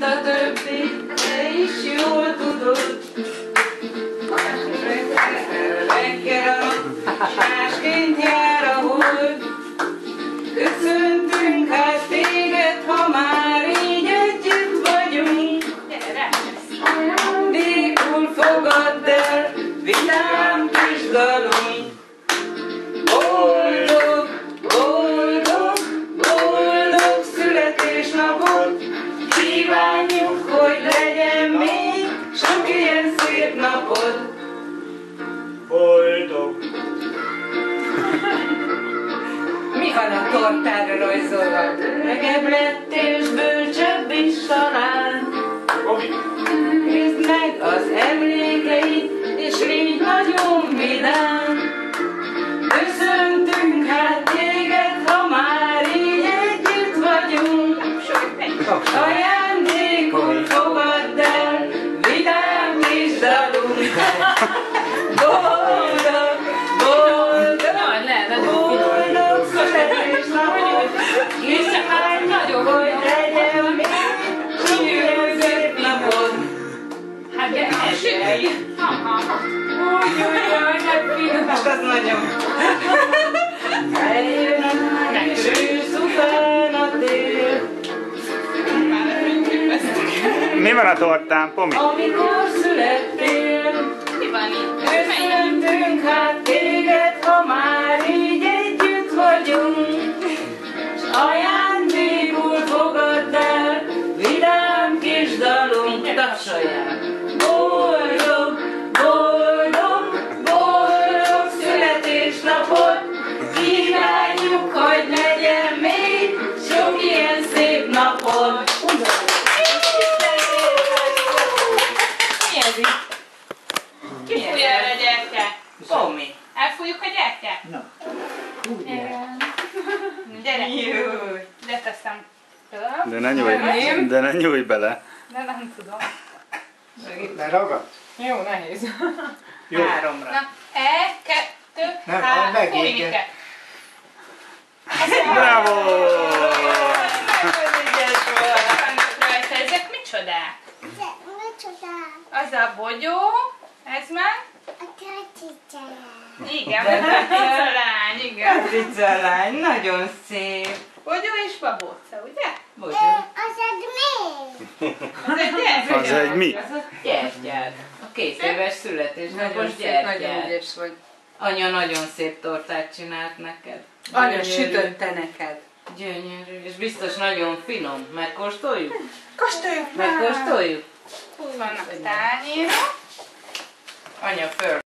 mint a többi, te is jól tudod. Reggel másként jár a hold. Köszöntünk hát téged, ha már így együtt vagyunk. Ajándékul fogadd el, vidám kis dalunk. Boldog, boldog, boldog születésnapot, kívánjuk, hogy legyen még sok ilyen szép napod. Boldog. Mi van a tortára rajzolva? Öregebb lett és bölcsebb is talán. Nézd meg az emlékeit, és légy nagyon vidám. Köszöntünk hát téged, ha már így együtt vagyunk. Ajándékot fogadd el, vidám kis dalunk. Boldog, boldog, boldog születésnapot, kívánjuk, hogy legyen még sok ilyen szép napod. Hát de mesélj! Újjaj, hát finom, hát az nagyon. Eljön a május ősz, után a tél. Mi van a tortán, Pomi? Amikor születtél, Mi van itt? köszöntünk hát téged, ha már így együtt vagyunk. S ajándékul fogadd el, vidám kis dalunk. Tapsolják! Boldog, boldog, boldog születésnapot, kívánjuk, hogy legyen még sok ilyen szép napod. Mi ez itt? Ki fújja el a gyertyát? Pomi. Elfújjuk a gyertyát? Na, úgy Igen. Gyere! Jó. Leteszem föl. de ne nyújj bele. De nem tudom. Leragad? Jó, nehéz. Jó. Háromra. Na, kettő, Nem, három, megéget. fújni kell. Bravo! Nagyon ügyes volt. Rajta, ezek micsodák? Az a bogyó, ez meg? Igen, De ez a pica lány, igen. Katrica lány, nagyon szép. Bogyó és babóca, ugye? Bogyó. Az egy gyertya. Az egy mi? Az a gyertyád. A 2 éves születésnapos Nagyon gyertyád. ügyes vagy. Anya nagyon szép tortát csinált neked. Anya Gyönyörű. sütötte neked. Gyönyörű, és biztos nagyon finom. Megkóstoljuk? Kóstoljuk már! Megkóstoljuk? Vannak tányérok. Anya föl